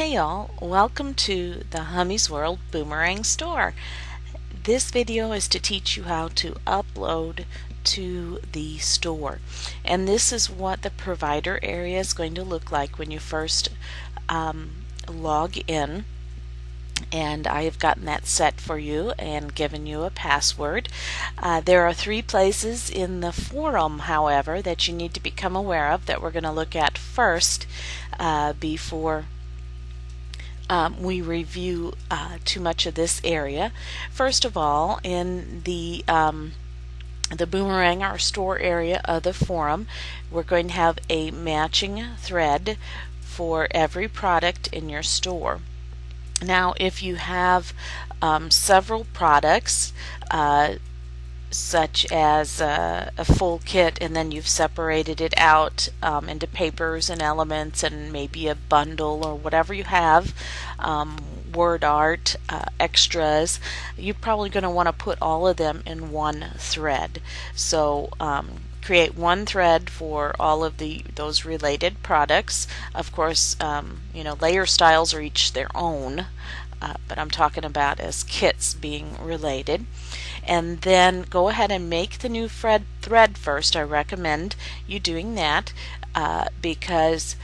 Hey y'all, welcome to the Hummy's World Boomerang store. This video is to teach you how to upload to the store. And this is what the provider area is going to look like when you first log in. And I have gotten that set for you and given you a password. There are three places in the forum, however, that you need to become aware of that we're going to look at first before we review too much of this area. First of all, in the Boomerang, our store area of the forum, we're going to have a matching thread for every product in your store. Now, if you have several products, such as a full kit, and then you've separated it out into papers and elements and maybe a bundle or whatever you have, word art, extras, you're probably going to want to put all of them in one thread. So create one thread for all of those related products. Of course, layer styles are each their own, but I'm talking about as kits being related. And then go ahead and make the new thread first. I recommend you doing that because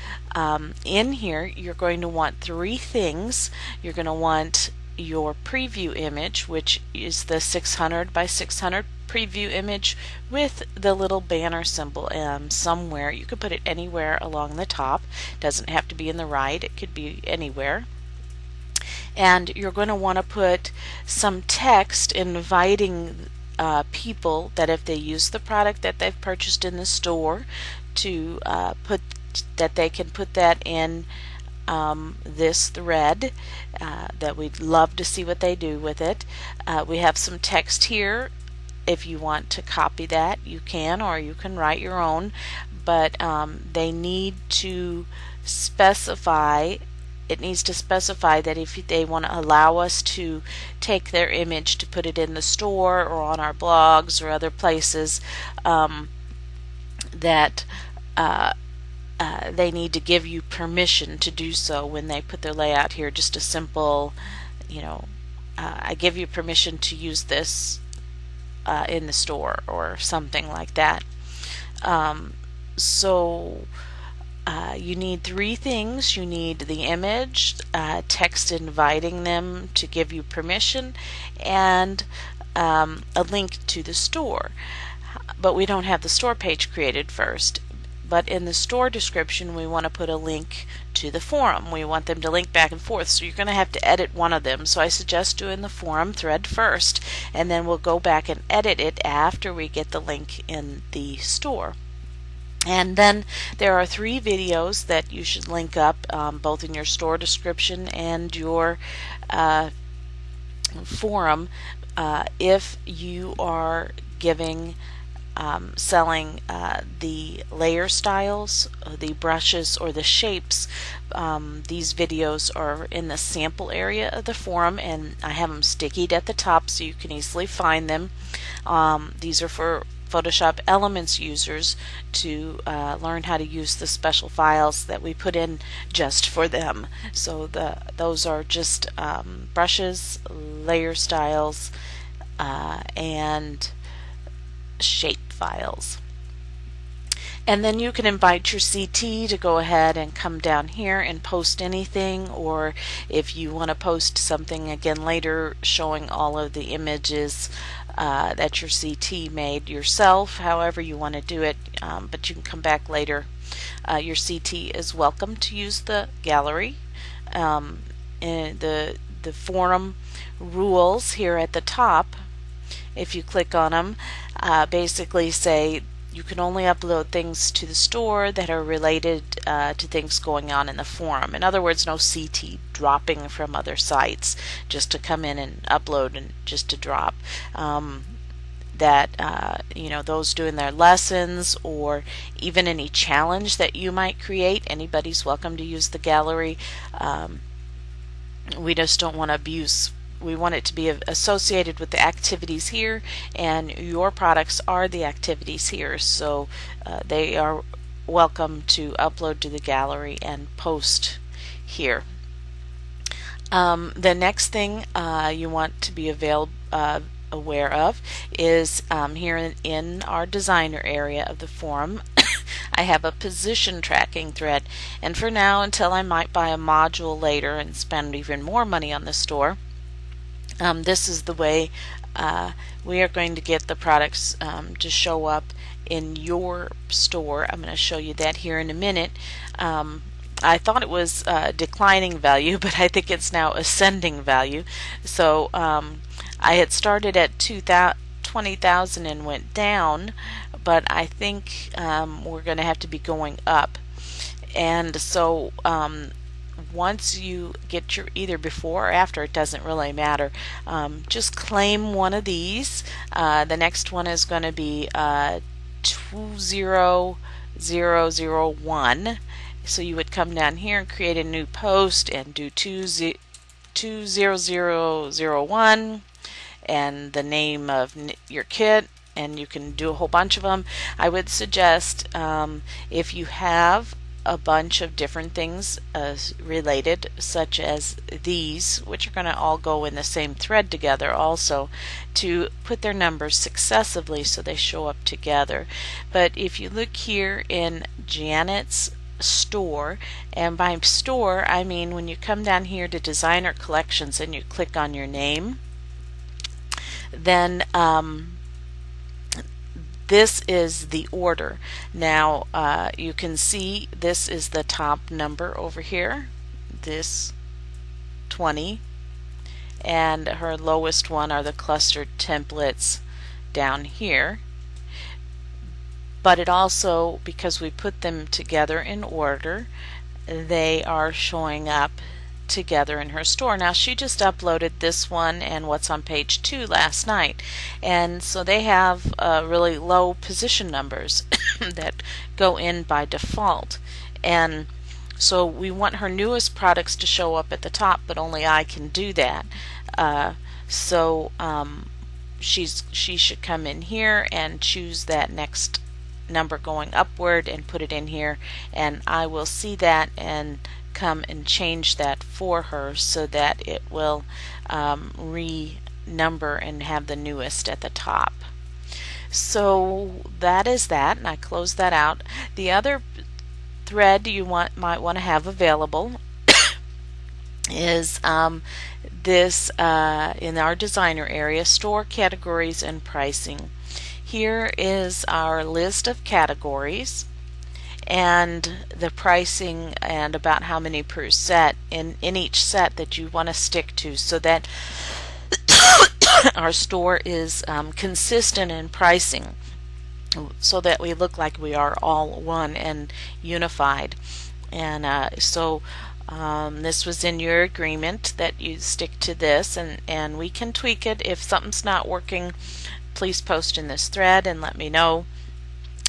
in here you're going to want three things. You're going to want your preview image, which is the 600 by 600 preview image with the little banner symbol somewhere. You could put it anywhere along the top. It doesn't have to be in the right, it could be anywhere. And you're going to want to put some text inviting people that if they use the product that they've purchased in the store to they can put that in this thread, that we'd love to see what they do with it. We have some text here. If you want to copy that, you can, or you can write your own, but they need to specify. It needs to specify that if they want to allow us to take their image to put it in the store or on our blogs or other places, that they need to give you permission to do so when they put their layout here. Just a simple, I give you permission to use this in the store or something like that. You need three things. You need the image, text inviting them to give you permission, and a link to the store. But we don't have the store page created first. But in the store description, we want to put a link to the forum. We want them to link back and forth, so you're going to have to edit one of them. So I suggest doing the forum thread first, and then we'll go back and edit it after we get the link in the store. And then there are three videos that you should link up, both in your store description and your forum, if you are selling the layer styles, the brushes, or the shapes. These videos are in the sample area of the forum, and I have them stickied at the top so you can easily find them. These are for Photoshop Elements users to learn how to use the special files that we put in just for them. So those are just brushes, layer styles, and shape files. And then you can invite your CT to go ahead and come down here and post anything, or if you want to post something again later showing all of the images that your CT made yourself, however you want to do it, but you can come back later. Your CT is welcome to use the gallery. And the forum rules here at the top, if you click on them, basically say you can only upload things to the store that are related to things going on in the forum. In other words, no CT dropping from other sites just to come in and upload and just to drop. Those doing their lessons or even any challenge that you might create, anybody's welcome to use the gallery. We just don't want abuse. We want it to be associated with the activities here, and your products are the activities here, so they are welcome to upload to the gallery and post here. The next thing you want to be aware of is here in our designer area of the forum. I have a position tracking thread, and for now, until I might buy a module later and spend even more money on the store, this is the way we are going to get the products to show up in your store. I'm going to show you that here in a minute. I thought it was declining value, but I think it's now ascending value. So I had started at 20,000 and went down, but I think we're going to have to be going up. And so once you get your either before or after, it doesn't really matter. Just claim one of these. The next one is going to be 20001. So you would come down here and create a new post and do 20001 and the name of your kit, and you can do a whole bunch of them. I would suggest if you have a bunch of different things related, such as these, which are going to all go in the same thread together also, to put their numbers successively so they show up together. But if you look here in Janet's store, and by store I mean when you come down here to designer collections and you click on your name, then this is the order. Now you can see this is the top number over here, this 20, and her lowest one are the clustered templates down here. But it also, because we put them together in order, they are showing up together in her store. Now she just uploaded this one and what's on page 2 last night, and so they have really low position numbers that go in by default, and so we want her newest products to show up at the top, but only I can do that. She should come in here and choose that next number going upward and put it in here, and I will see that and come and change that for her so that it will renumber and have the newest at the top. So that is that, and I close that out. The other thread you might want to have available is this in our designer area, store categories and pricing. Here is our list of categories and the pricing and about how many per set in each set that you want to stick to, so that our store is consistent in pricing, so that we look like we are all one and unified. And this was in your agreement that you stick to this, and we can tweak it. If something's not working, please post in this thread and let me know.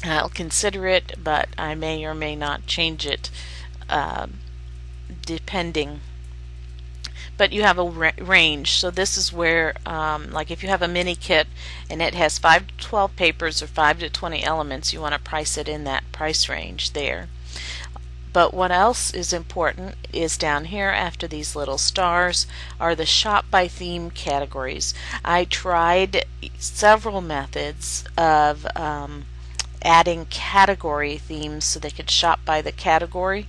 I'll consider it, but I may or may not change it depending. But you have a range, so this is where like if you have a mini kit and it has 5 to 12 papers or 5 to 20 elements, you want to price it in that price range there. But what else is important is down here after these little stars are the shop by theme categories. I tried several methods of adding category themes so they could shop by the category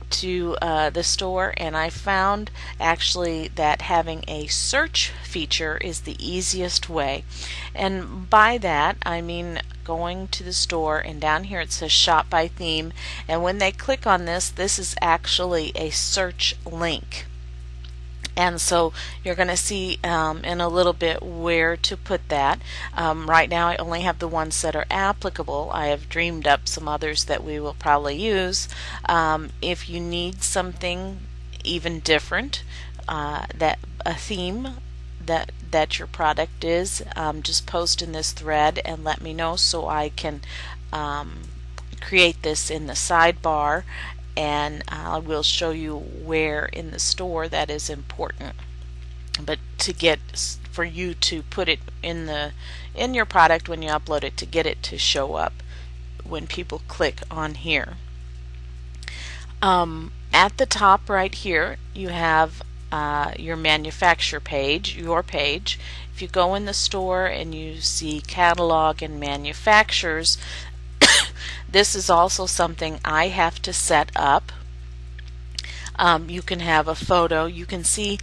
to the store, and I found actually that having a search feature is the easiest way. And by that I mean going to the store, and down here it says shop by theme, and when they click on this, this is actually a search link. And so you're going to see in a little bit where to put that. Right now I only have the ones that are applicable. I have dreamed up some others that we will probably use. If you need something even different, that a theme that your product is, just post in this thread and let me know so I can create this in the sidebar, and I will show you where in the store that is important. But for you to put it in your product when you upload it, to get it to show up when people click on here. At the top right here you have your manufacturer page, your page. If you go in the store and you see catalog and manufacturers, this is also something I have to set up. You can have a photo. You can see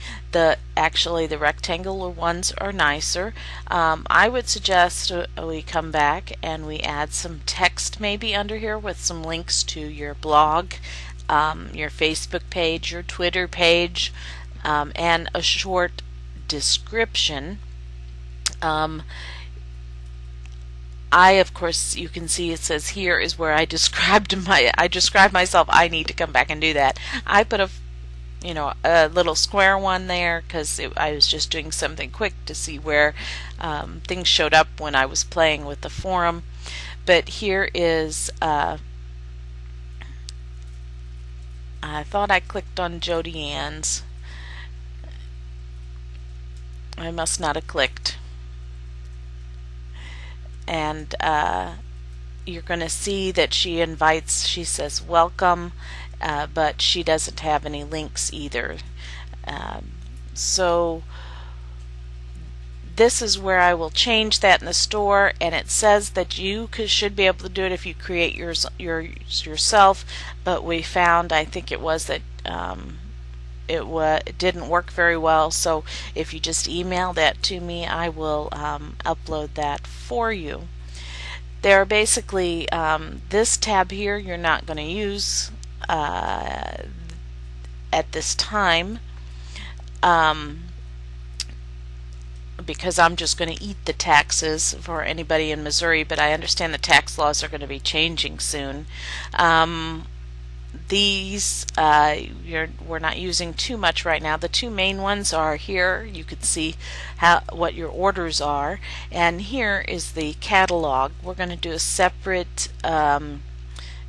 actually the rectangular ones are nicer. I would suggest we come back and we add some text maybe under here with some links to your blog, your Facebook page, your Twitter page, and a short description. Of course, you can see it says here is where I described myself. I need to come back and do that. I put a little square one there because I was just doing something quick to see where things showed up when I was playing with the forum. But here is, I thought I clicked on Jody Ann's. I must not have clicked. And you're going to see that she says welcome, but she doesn't have any links either. So this is where I will change that in the store, and it says that you should be able to do it if you create yourself, but we found, I think it was that it didn't work very well, so if you just email that to me, I will upload that for you. There are basically this tab here you're not going to use at this time because I'm just going to eat the taxes for anybody in Missouri, but I understand the tax laws are going to be changing soon. These we're not using too much right now. The two main ones are here. You can see what your orders are, and here is the catalog. We're going to do a separate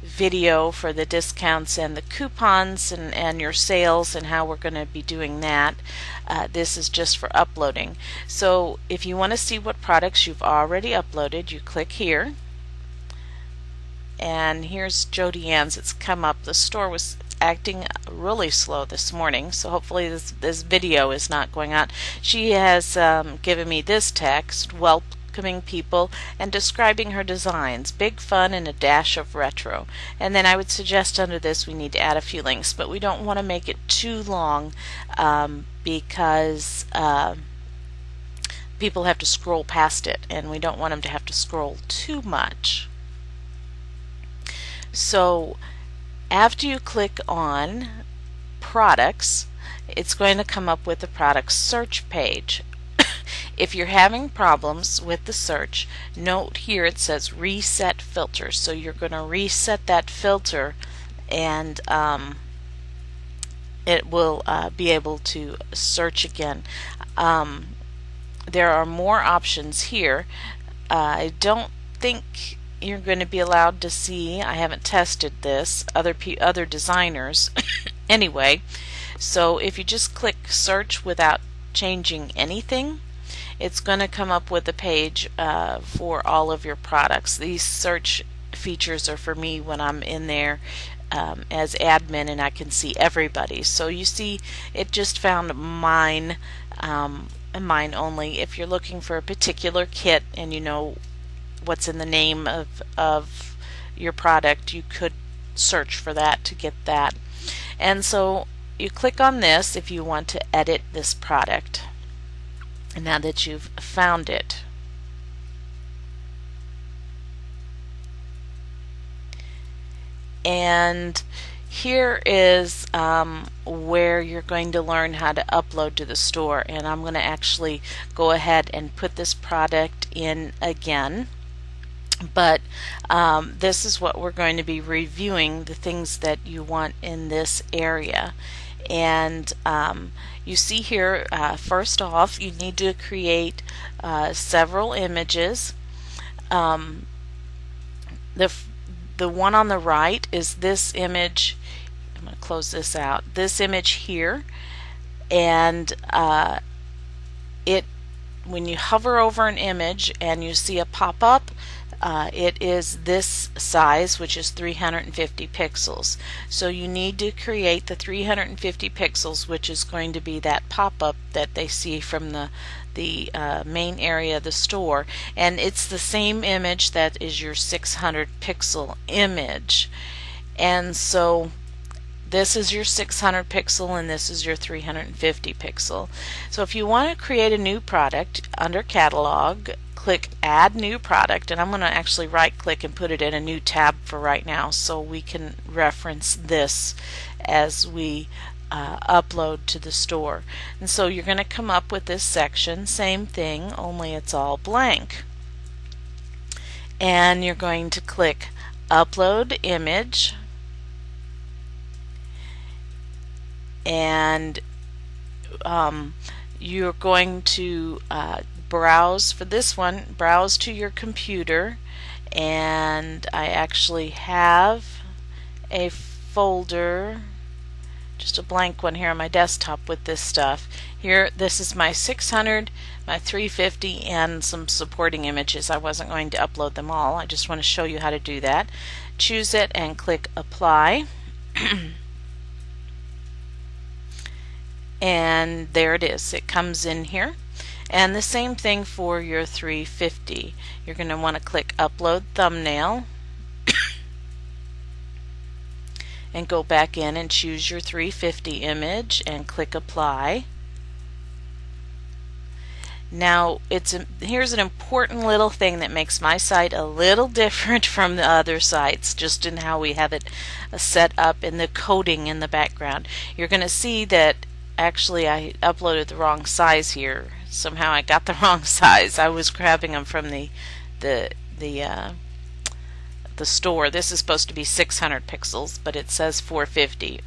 video for the discounts and the coupons and your sales and how we're going to be doing that. This is just for uploading. So if you want to see what products you've already uploaded, you click here. And here's Jody Ann's. It's come up. The store was acting really slow this morning, so hopefully this video is not going on. She has given me this text: welcoming people and describing her designs, big fun and a dash of retro. And then I would suggest under this we need to add a few links, but we don't want to make it too long because people have to scroll past it, and we don't want them to have to scroll too much. So after you click on products, it's going to come up with the product search page. If you're having problems with the search, note here it says reset filter. So you're going to reset that filter, and it will be able to search again. There are more options here. I don't think you're going to be allowed to see, I haven't tested this, other designers anyway. So if you just click search without changing anything, it's going to come up with a page for all of your products. These search features are for me when I'm in there as admin and I can see everybody. So you see it just found mine and mine only. If you're looking for a particular kit and you know what's in the name of your product, you could search for that to get that. And so you click on this if you want to edit this product, and now that you've found it. And here is where you're going to learn how to upload to the store, and I'm going to actually go ahead and put this product in again. But this is what we're going to be reviewing, the things that you want in this area. And you see here, first off, you need to create several images. The one on the right is this image. I'm going to close this out. This image here, and it when you hover over an image and you see a pop-up, it is this size, which is 350 pixels. So you need to create the 350 pixels, which is going to be that pop-up that they see from the main area of the store, and it's the same image that is your 600 pixel image. And so this is your 600 pixel and this is your 350 pixel. So if you want to create a new product, under Catalog, click Add New Product, and I'm going to actually right click and put it in a new tab for right now so we can reference this as we upload to the store. And so you're going to come up with this section, same thing, only it's all blank. And you're going to click Upload Image, and you're going to browse for this one, browse to your computer, and I actually have a folder, just a blank one here on my desktop with this stuff. Here, this is my 600, my 350, and some supporting images. I wasn't going to upload them all. I just want to show you how to do that. Choose it and click Apply. And there it is. It comes in here. And the same thing for your 350. You're going to want to click Upload Thumbnail and go back in and choose your 350 image and click Apply. Now here's an important little thing that makes my site a little different from the other sites, just in how we have it set up in the coding in the background. You're going to see that actually I uploaded the wrong size here. Somehow I got the wrong size. I was grabbing them from the store. This is supposed to be 600 pixels, but it says 450.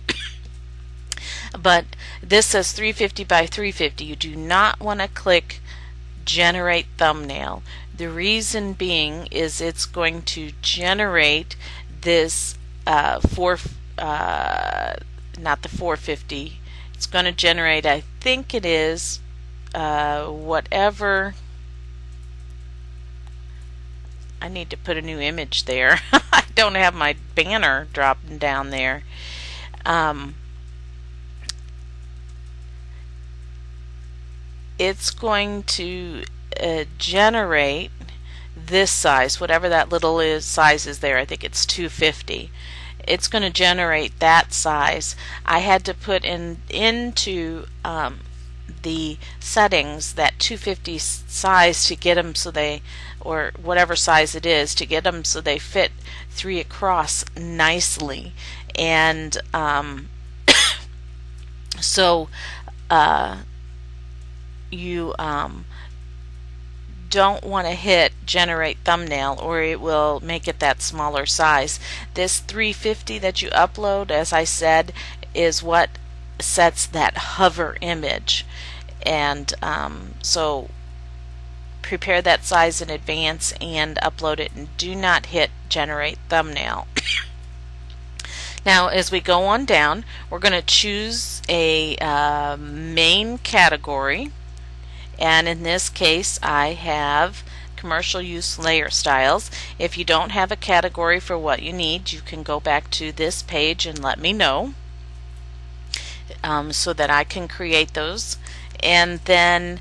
But this says 350 by 350. You do not want to click Generate Thumbnail. The reason being is it's going to generate this not the 450. It's going to generate, I think it is whatever. I need to put a new image there. I don't have my banner dropping down there. It's going to generate this size, whatever that little size is there. I think it's 250. It's going to generate that size. I had to put into the settings that 250 size to get them so they, or whatever size it is, to get them so they fit 3 across nicely. And so you don't want to hit Generate Thumbnail or it will make it that smaller size. This 350 that you upload, as I said, is what sets that hover image. And so prepare that size in advance and upload it, and do not hit Generate Thumbnail. Now as we go on down, we're going to choose a main category, and in this case I have commercial use layer styles. If you don't have a category for what you need, you can go back to this page and let me know so that I can create those. And then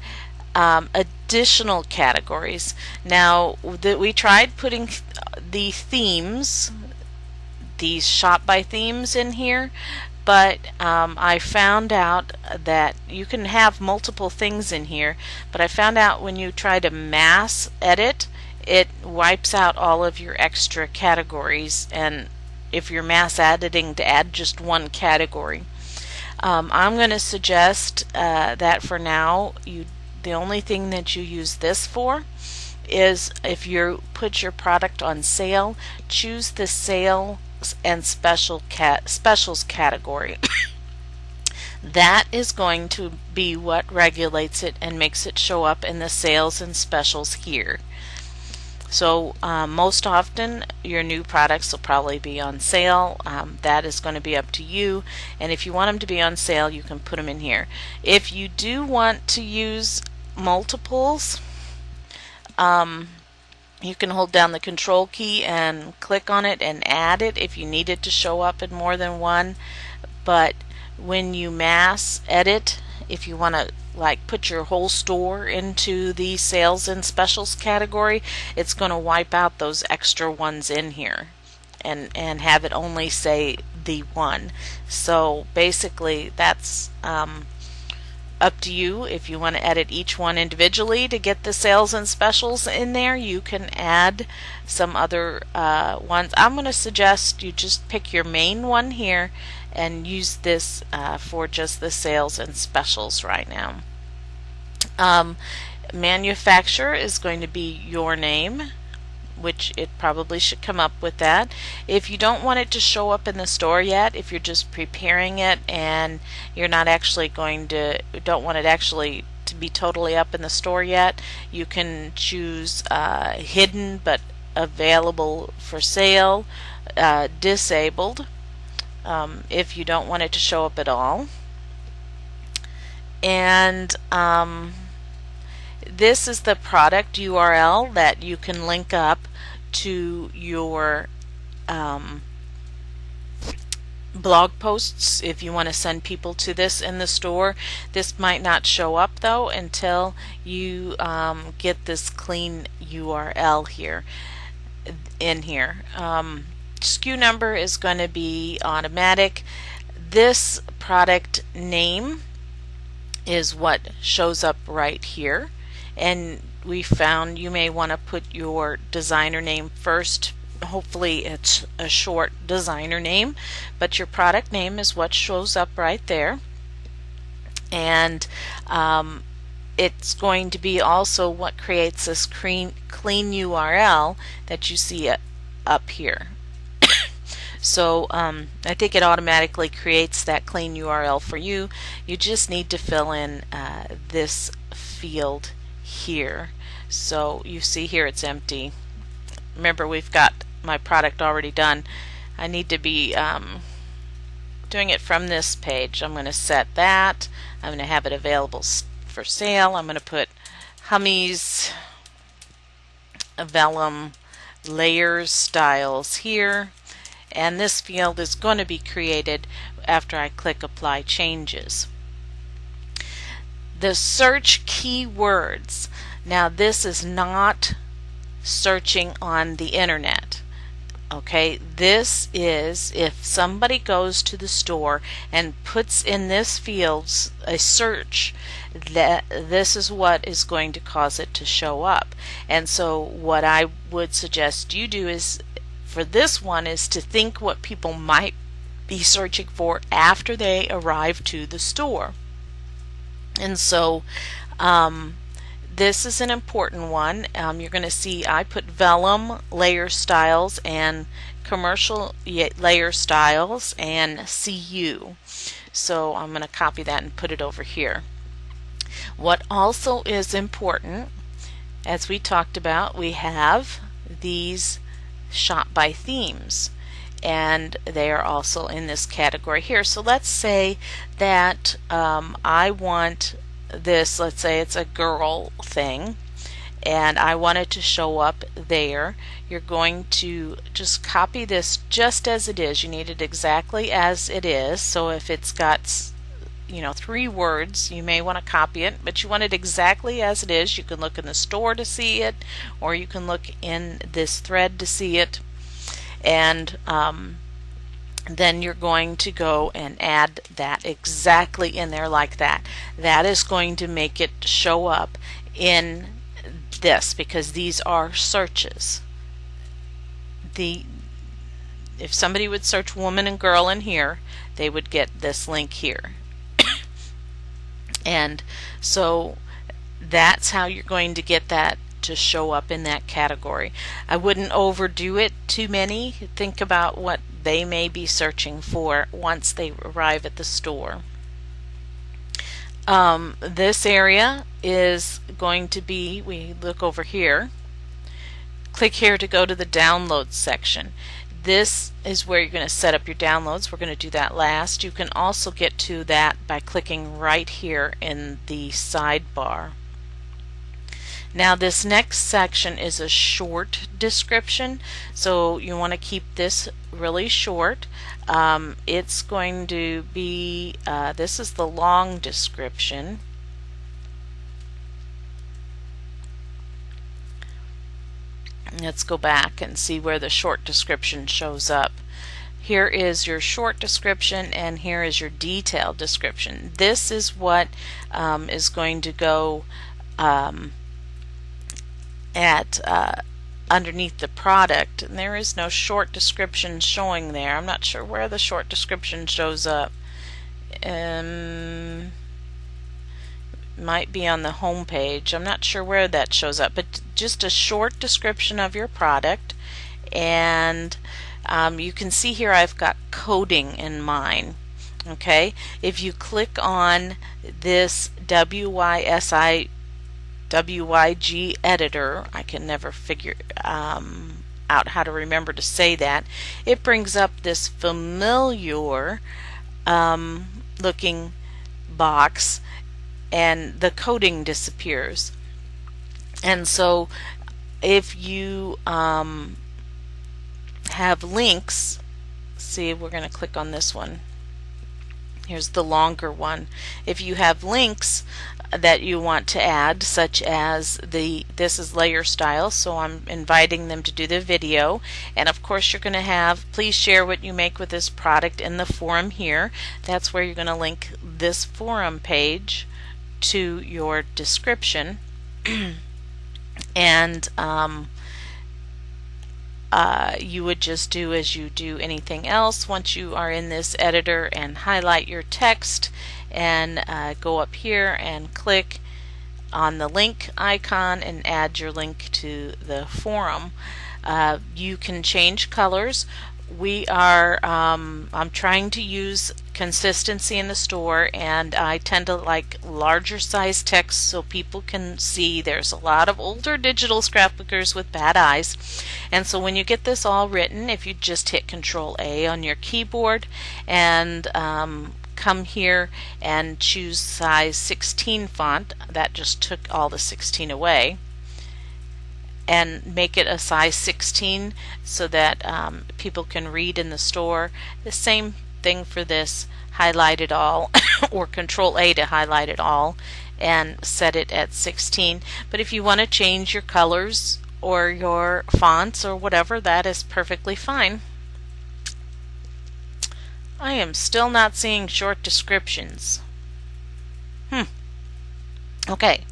additional categories. Now we tried putting the themes, these shop by themes in here, but I found out that you can have multiple things in here, but I found out when you try to mass edit, it wipes out all of your extra categories, and if you're mass editing, to add just one category. I'm going to suggest that for now, the only thing that you use this for is if you put your product on sale, choose the sale and specials category. That is going to be what regulates it and makes it show up in the sales and specials here. So most often your new products will probably be on sale. That is going to be up to you, and if you want them to be on sale, you can put them in here. If you do want to use multiples, you can hold down the control key and click on it and add it if you need it to show up in more than one. But when you mass edit, if you want to like put your whole store into the sales and specials category, it's going to wipe out those extra ones in here and have it only say the one. So basically that's up to you. If you want to edit each one individually to get the sales and specials in there, you can add some other ones. I'm going to suggest you just pick your main one here and use this for just the sales and specials right now. Manufacturer is going to be your name, which it probably should come up with that. If you don't want it to show up in the store yet, if you're just preparing it and you're not actually don't want it actually to be totally up in the store yet, you can choose hidden but available for sale, disabled, if you don't want it to show up at all. And this is the product URL that you can link up to your blog posts if you want to send people to this in the store. This might not show up though until you get this clean URL here in here. SKU number is going to be automatic. This product name is what shows up right here, and we found you may want to put your designer name first. Hopefully it's a short designer name, but your product name is what shows up right there. And it's going to be also what creates this clean URL that you see up here. So I think it automatically creates that clean URL for you. You just need to fill in this field here. So you see here it's empty. Remember, we've got my product already done. I need to be doing it from this page. I'm going to set that. I'm going to have it available for sale. I'm going to put Hummies Vellum Layers Styles here. And this field is going to be created after I click Apply Changes. The search keywords. Now this is not searching on the internet. Okay, this is if somebody goes to the store and puts in this field a search, that this is what is going to cause it to show up. And so what I would suggest you do is for this one is to think what people might be searching for after they arrive to the store. And so this is an important one. You're going to see I put Vellum Layer Styles and Commercial Layer Styles and CU. So I'm going to copy that and put it over here. What also is important, as we talked about, we have these shop by themes, and they are also in this category here. So let's say that I want this, let's say it's a girl thing, and I want it to show up there. You're going to just copy this just as it is. You need it exactly as it is. So if it's got 3 words, you may want to copy it, but you want it exactly as it is. You can look in the store to see it, or you can look in this thread to see it. And then you're going to go and add that exactly in there like that. That is going to make it show up in this, because these are searches. If somebody would search woman and girl in here, they would get this link here. And so that's how you're going to get that to show up in that category. I wouldn't overdo it too many. Think about what they may be searching for once they arrive at the store. This area is going to be, we look over here, click here to go to the downloads section. This is where you're going to set up your downloads. We're going to do that last. You can also get to that by clicking right here in the sidebar. Now this next section is a short description, so you want to keep this really short. It's going to be, this is the long description. Let's go back and see where the short description shows up. Here is your short description and here is your detailed description. This is what is going to go underneath the product, and there is no short description showing there. I'm not sure where the short description shows up. Might be on the home page. I'm not sure where that shows up, but just a short description of your product. And you can see here I've got coding in mine. Okay, if you click on this WYG editor, I can never figure out how to remember to say that. It brings up this familiar looking box, and the coding disappears. And so if you have links, see, we're going to click on this one. Here's the longer one. If you have links that you want to add, such as this is layer style, so I'm inviting them to do the video, and of course you're going to have please share what you make with this product in the forum here. That's where you're going to link this forum page to your description. And you would just do as you do anything else once you are in this editor, and highlight your text and go up here and click on the link icon and add your link to the forum. You can change colors. We are I'm trying to use consistency in the store, and I tend to like larger size text so people can see. There's a lot of older digital scrapbookers with bad eyes, and so when you get this all written, if you just hit Control A on your keyboard and come here and choose size 16 font, that just took all the 16 away, and make it a size 16 so that people can read in the store. The same thing for this, highlight it all or Control A to highlight it all and set it at 16. But if you want to change your colors or your fonts or whatever, that is perfectly fine. I am still not seeing short descriptions. Okay.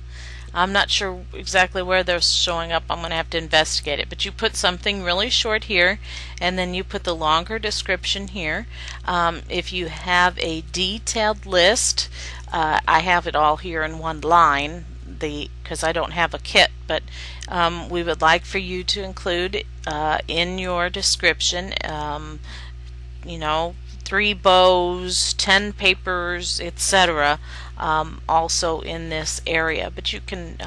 I'm not sure exactly where they're showing up. I'm going to have to investigate it. But you put something really short here, and then you put the longer description here. If you have a detailed list, I have it all here in one line because I don't have a kit, but we would like for you to include in your description, you know, 3 bows, 10 papers, etc. Also in this area, but you can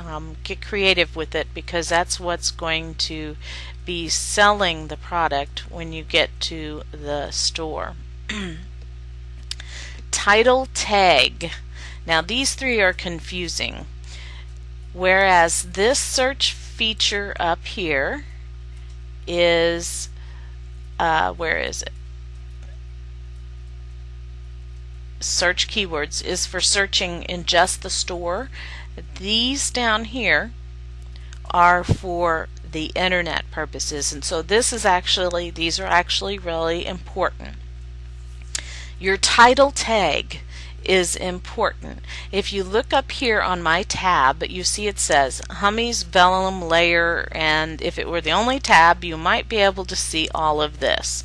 get creative with it, because that's what's going to be selling the product when you get to the store. Title tag. Now these 3 are confusing, whereas this search feature up here is where is it? Search keywords is for searching in just the store. These down here are for the internet purposes, and so these are actually really important. Your title tag is important. If you look up here on my tab, you see it says Hummy's Vellum Layer, and if it were the only tab, you might be able to see all of this.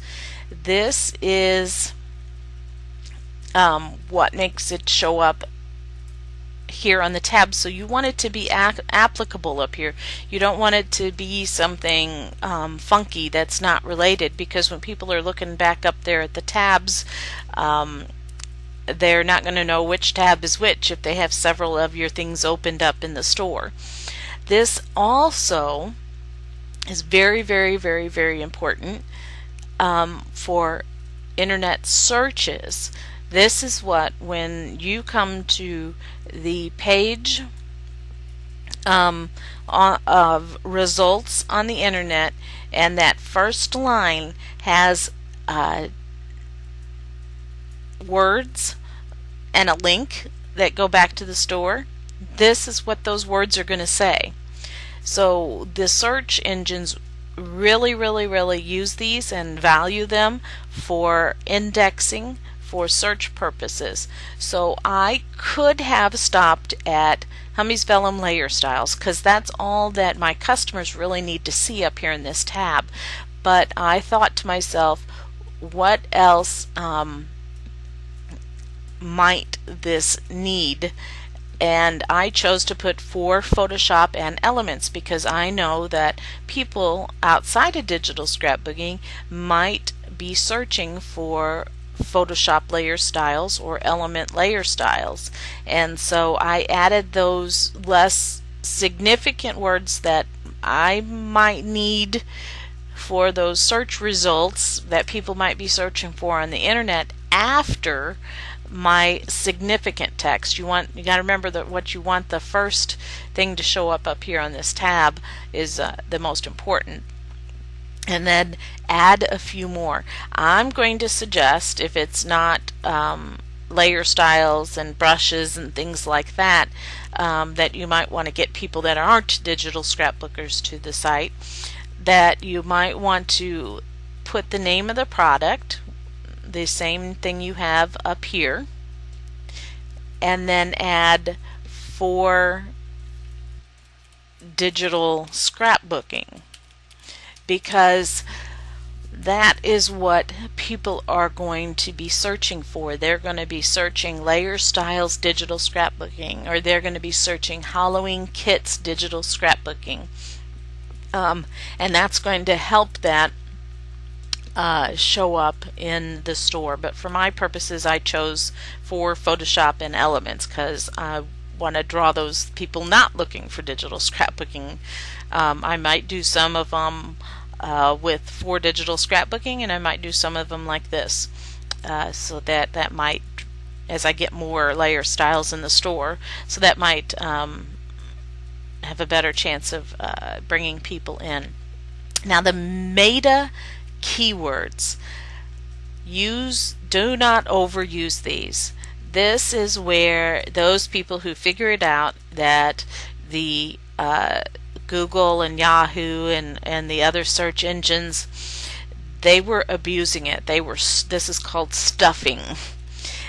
This is what makes it show up here on the tab. So you want it to be applicable up here. You don't want it to be something funky that's not related, because when people are looking back up there at the tabs, they're not going to know which tab is which if they have several of your things opened up in the store. This also is very, very, very, very important for internet searches. This is what, when you come to the page um, of results on the internet, and that first line has words and a link that go back to the store, this is what those words are going to say. So the search engines really use these and value them for indexing for search purposes. So I could have stopped at Hummy's Vellum Layer Styles because that's all that my customers really need to see up here in this tab. But I thought to myself, what else might this need? And I chose to put for Photoshop and Elements because I know that people outside of digital scrapbooking might be searching for Photoshop layer styles or element layer styles. And so I added those less significant words that I might need for those search results that people might be searching for on the internet after my significant text. You got to remember that what you want the first thing to show up here on this tab is the most important, and then add a few more. I'm going to suggest, if it's not layer styles and brushes and things like that, that you might want to get people that aren't digital scrapbookers to the site, that you might want to put the name of the product, the same thing you have up here, and then add for digital scrapbooking, because that is what people are going to be searching for. They're going to be searching layer styles digital scrapbooking, or they're going to be searching Halloween kits digital scrapbooking, and that's going to help that show up in the store. But for my purposes, I chose for Photoshop and Elements because I want to draw those people not looking for digital scrapbooking. I might do some of them with for digital scrapbooking, and I might do some of them like this, so that might, as I get more layer styles in the store, so that might have a better chance of bringing people in. Now the meta keywords, do not overuse these. This is where those people who figure it out that the Google and Yahoo and the other search engines, they were abusing it. This is called stuffing.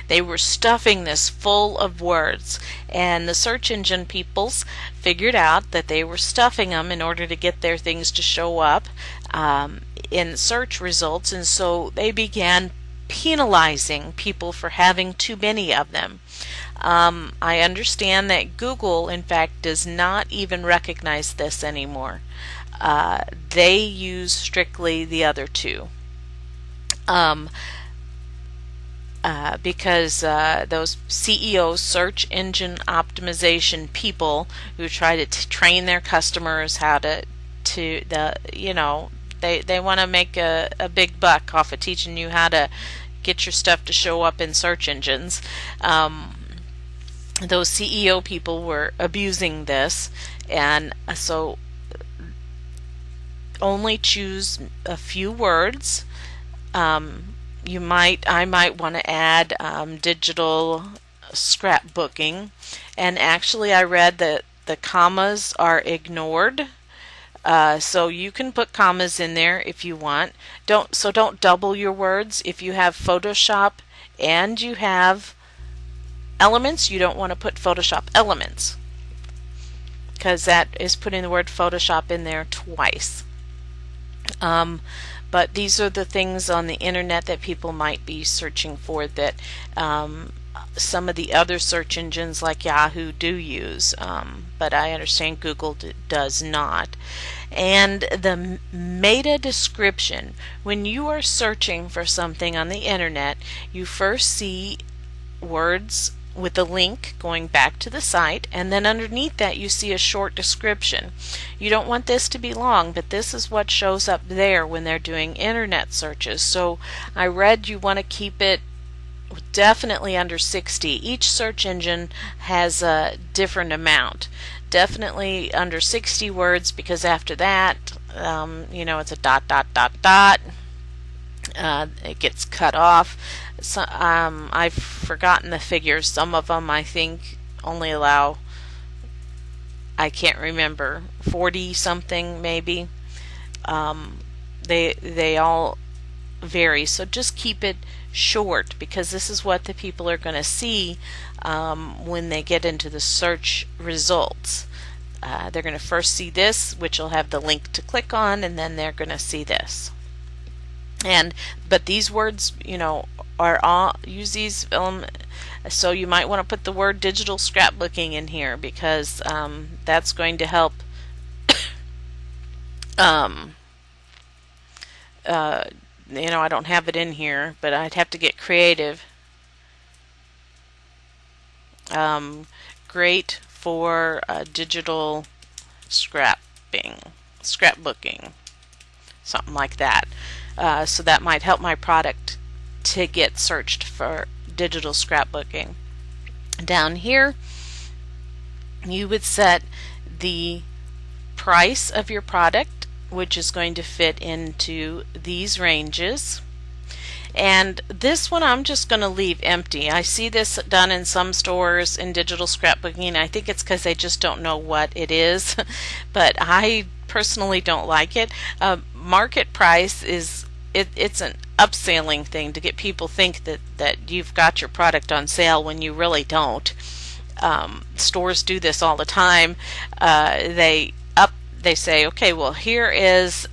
They were stuffing this full of words, and the search engine peoples figured out that they were stuffing them in order to get their things to show up in search results, and so they began penalizing people for having too many of them. I understand that Google, in fact, does not even recognize this anymore. They use strictly the other two. Because those CEO, search engine optimization people who try to train their customers how they want to make a big buck off of teaching you how to get your stuff to show up in search engines. Those CEO people were abusing this, and so only choose a few words. I might want to add digital scrapbooking, and actually I read that the commas are ignored, so you can put commas in there if you want. Don't double your words. If you have Photoshop and you have Elements, you don't want to put Photoshop Elements, because that is putting the word Photoshop in there twice. But these are the things on the internet that people might be searching for that some of the other search engines like Yahoo do use, but I understand Google does not. And the meta description, when you are searching for something on the internet, you first see words with a link going back to the site, and then underneath that you see a short description. You don't want this to be long, but this is what shows up there when they're doing internet searches. So I read you want to keep it definitely under 60. Each search engine has a different amount. definitely under 60 words, because after that, it's a dot, dot, dot, dot. It gets cut off. So, I've forgotten the figures. Some of them I think only allow, I can't remember, 40 something maybe. They all vary. So just keep it short, because this is what the people are going to see when they get into the search results. They're going to first see this, which will have the link to click on, and then they're going to see this. But these words, are all, use these. So you might want to put the word digital scrapbooking in here, because that's going to help. I don't have it in here, but I'd have to get creative. Great for digital scrapbooking, something like that. So that might help my product to get searched for digital scrapbooking. Down here, you would set the price of your product, which is going to fit into these ranges. And this one I'm just going to leave empty. I see this done in some stores in digital scrapbooking. I think it's because they just don't know what it is, but I personally don't like it. Market price is it's an upselling thing to get people think that you've got your product on sale when you really don't. Stores do this all the time. They say, okay, well, here is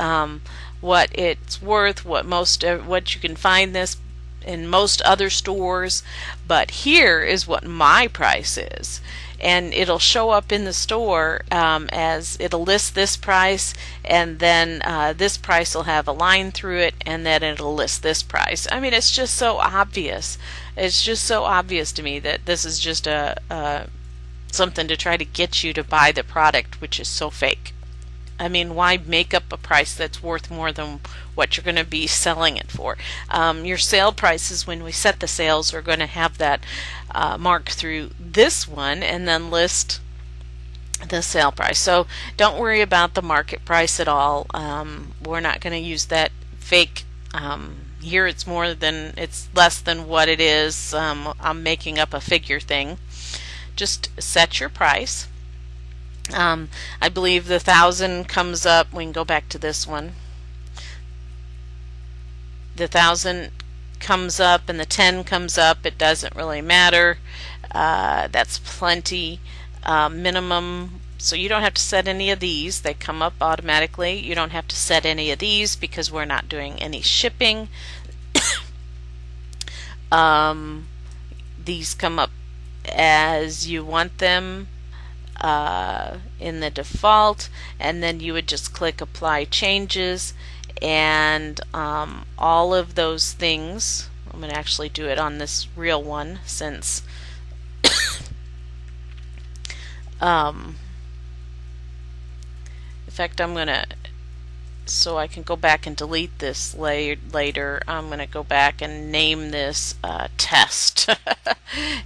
what it's worth, what you can find this in most other stores, but here is what my price is. And it'll show up in the store as it'll list this price, and then this price will have a line through it, and then it'll list this price. I mean, it's just so obvious. It's just so obvious to me that this is just something to try to get you to buy the product, which is so fake. I mean, why make up a price that's worth more than what you're going to be selling it for? Your sale prices, when we set the sales, are going to have that mark through this one and then list the sale price. So don't worry about the market price at all. We're not going to use that fake. Here it's less than what it is. I'm making up a figure thing. Just set your price. I believe the 1,000 comes up. We can go back to this one. The 1,000 comes up and the 10 comes up. It doesn't really matter. That's plenty. Minimum. So you don't have to set any of these. They come up automatically. You don't have to set any of these because we're not doing any shipping. These come up as you want them. In the default, and then you would just click apply changes, and all of those things, I'm going to actually do it on this real one since in fact I'm going to, so I can go back and delete this later, I'm going to go back and name this test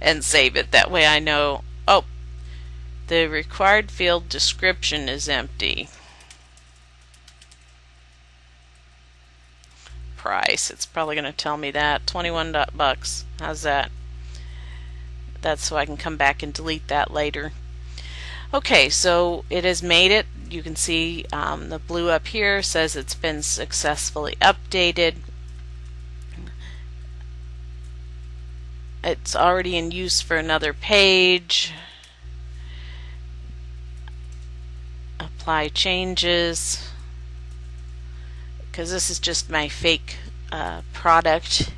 and save it. That way I know, oh, the required field description is empty. Price, it's probably going to tell me that. $21. How's that? That's so I can come back and delete that later. Okay, so it has made it. You can see the blue up here says it's been successfully updated. It's already in use for another page. Apply changes, because this is just my fake product,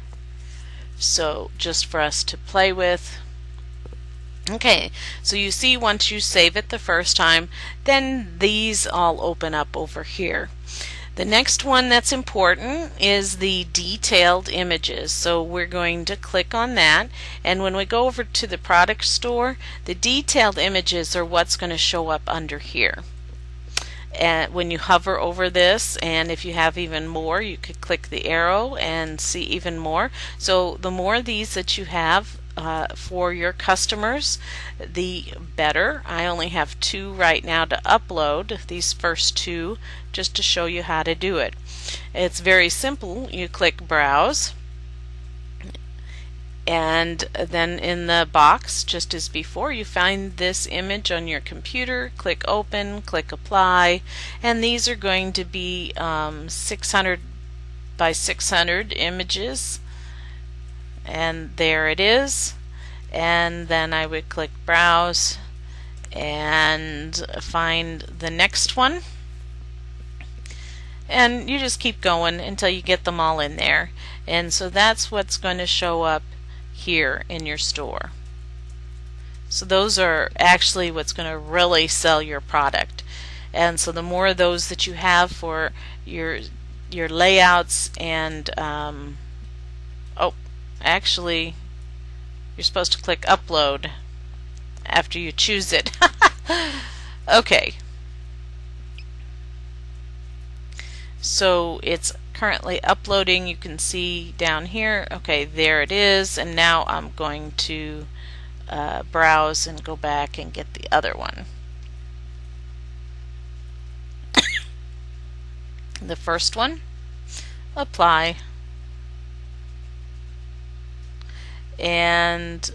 so just for us to play with. Okay, so you see once you save it the first time, then these all open up over here. The next one that's important is the detailed images. So we're going to click on that, and when we go over to the product store, the detailed images are what's going to show up under here. And when you hover over this, and if you have even more, you could click the arrow and see even more. So the more of these that you have, for your customers, the better. I only have 2 right now to upload, these first 2, just to show you how to do it. It's very simple. You click Browse, and then in the box, just as before, you find this image on your computer, click Open, click Apply, and these are going to be 600 by 600 images, and there it is. And then I would click Browse and find the next one, and you just keep going until you get them all in there. And so that's what's going to show up here in your store. So those are actually what's going to really sell your product. And so the more of those that you have for your layouts, and oh, actually you're supposed to click Upload after you choose it. Okay, so it's currently uploading. You can see down here. Okay, there it is. And now I'm going to browse and go back and get the other one. The first one, apply, and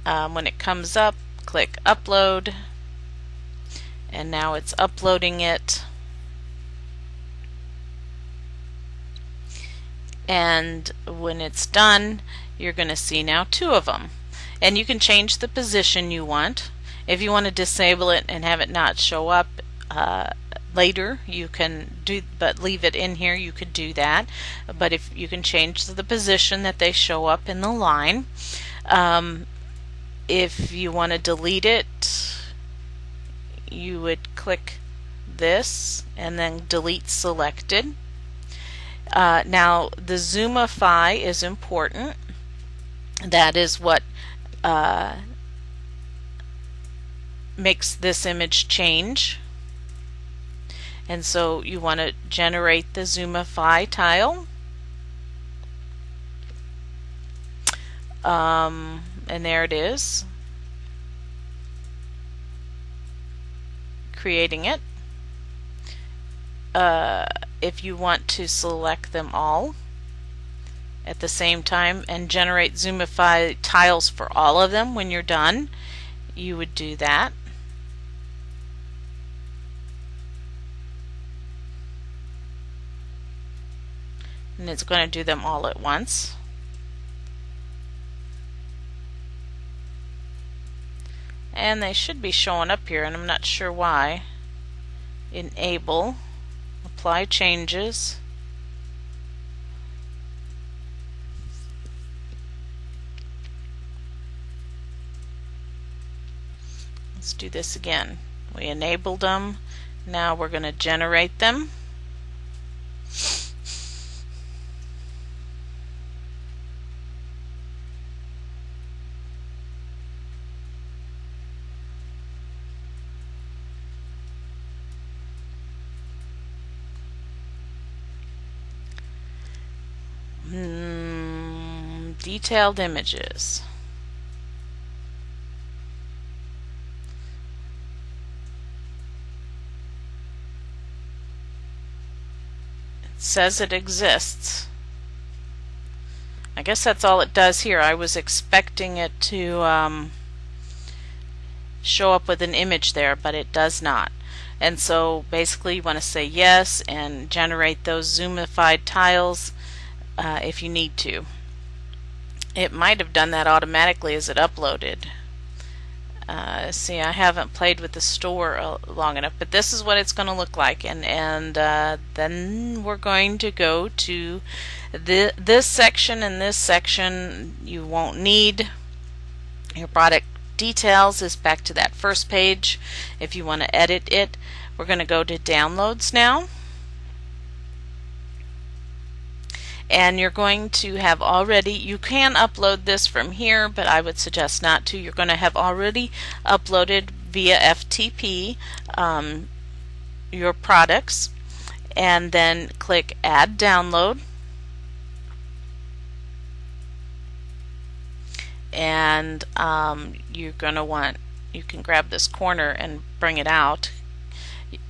when it comes up, click Upload, and now it's uploading it. And when it's done, you're going to see now 2 of them. And you can change the position you want. If you want to disable it and have it not show up later, you can do, but leave it in here, you could do that. But if you can change the position that they show up in the line. If you want to delete it, you would click this and then delete selected. Now the zoomify is important. That is what makes this image change. And so you want to generate the zoomify tile. And there it is. Creating it. If you want to select them all at the same time and generate zoomify tiles for all of them when you're done, you would do that. And it's going to do them all at once. And they should be showing up here, and I'm not sure why. Enable, apply changes. Let's do this again. We enabled them. Now we're going to generate them. Detailed images. It says it exists. I guess that's all it does here. I was expecting it to show up with an image there, but it does not. And so basically you want to say yes and generate those zoomified tiles if you need to. It might have done that automatically as it uploaded. See, I haven't played with the store long enough, but this is what it's going to look like. And then we're going to go to this section, and this section you won't need. Your product details is back to that first page. If you want to edit it, we're going to go to downloads now. And you're going to have already, you can upload this from here, but I would suggest not to. You're going to have already uploaded via FTP your products, and then click Add Download. and you're going to want, you can grab this corner and bring it out.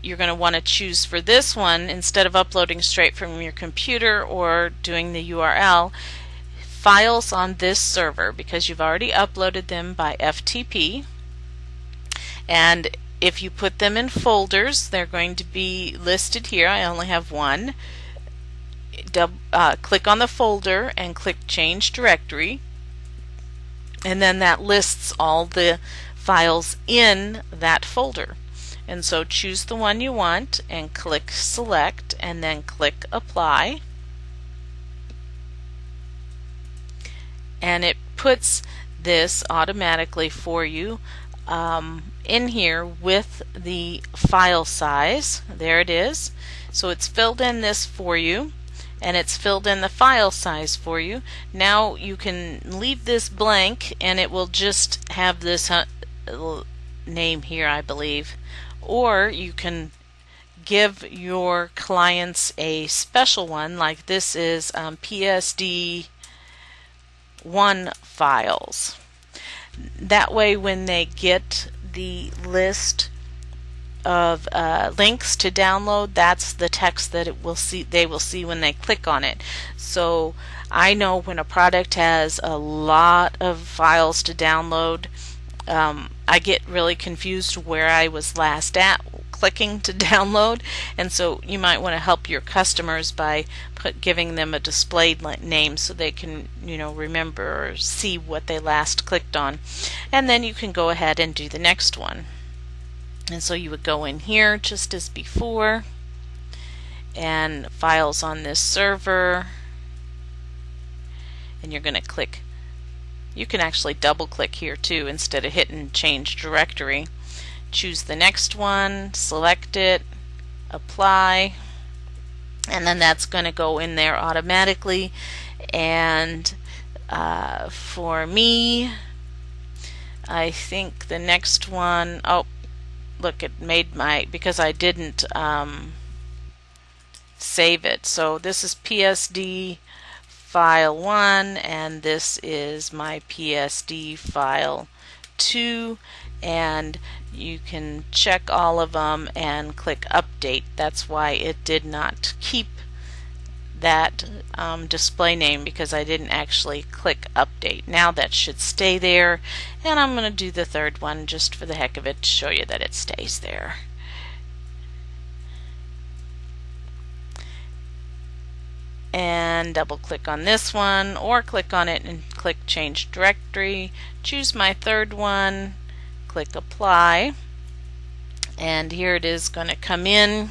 You're going to want to choose for this one, instead of uploading straight from your computer or doing the URL, files on this server, because you've already uploaded them by FTP. And if you put them in folders, they're going to be listed here. I only have one. Click on the folder and click Change Directory, and then that lists all the files in that folder. And so choose the one you want and click Select, and then click Apply. And it puts this automatically for you in here with the file size. There it is. So it's filled in this for you, and it's filled in the file size for you. Now you can leave this blank and it will just have this name here, I believe. Or you can give your clients a special one, like this is PSD1 files. That way when they get the list of links to download, that's the text that they will see when they click on it. So I know when a product has a lot of files to download, I get really confused where I was last at clicking to download, and so you might want to help your customers by giving them a displayed name so they can, remember or see what they last clicked on. And then you can go ahead and do the next one. And so you would go in here just as before, and files on this server, and you're going to click. You can actually double click here too instead of hitting Change Directory. Choose the next one, select it, apply, and then that's going to go in there automatically. And for me, I think the next one, oh look, it made because I didn't save it. So this is PSD file 1, and this is my PSD file 2, and you can check all of them and click update. That's why it did not keep that display name, because I didn't actually click update. Now that should stay there, and I'm going to do the third one just for the heck of it to show you that it stays there. And double click on this one, or click on it and click Change Directory, choose my third one, click Apply, and here it is going to come in.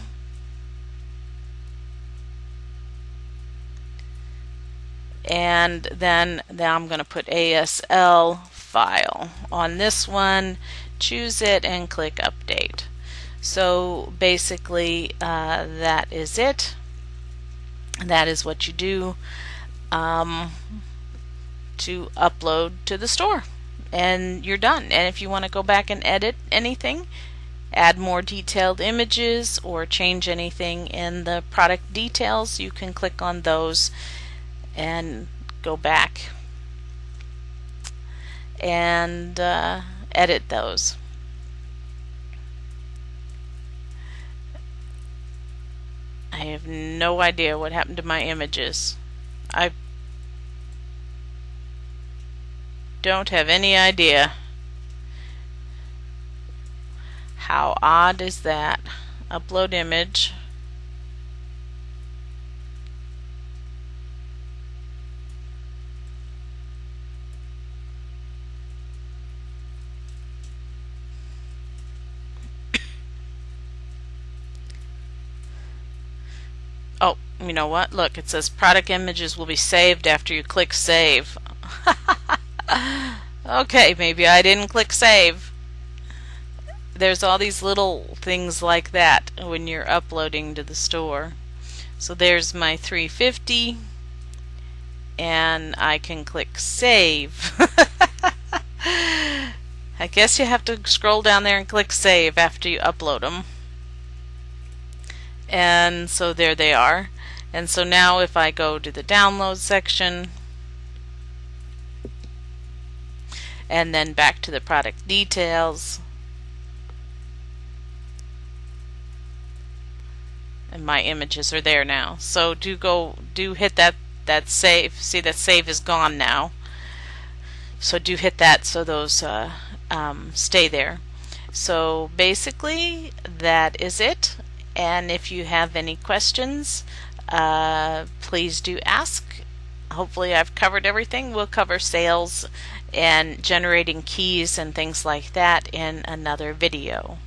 And then I'm going to put ASL file on this one, choose it, and click Update. So basically that is it. That is what you do to upload to the store, and you're done. And if you want to go back and edit anything, add more detailed images, or change anything in the product details, you can click on those and go back and edit those. I have no idea what happened to my images. I don't have any idea. How odd is that? Upload image. Oh, you know what? Look, it says product images will be saved after you click save. Okay, maybe I didn't click save. There's all these little things like that when you're uploading to the store. So there's my 350, and I can click save. I guess you have to scroll down there and click save after you upload them. And so there they are. And so now if I go to the download section, and then back to the product details. And my images are there now. So do hit that save. See, that save is gone now. So do hit that so those stay there. So basically that is it. And if you have any questions, please do ask. Hopefully I've covered everything. We'll cover sales and generating keys and things like that in another video.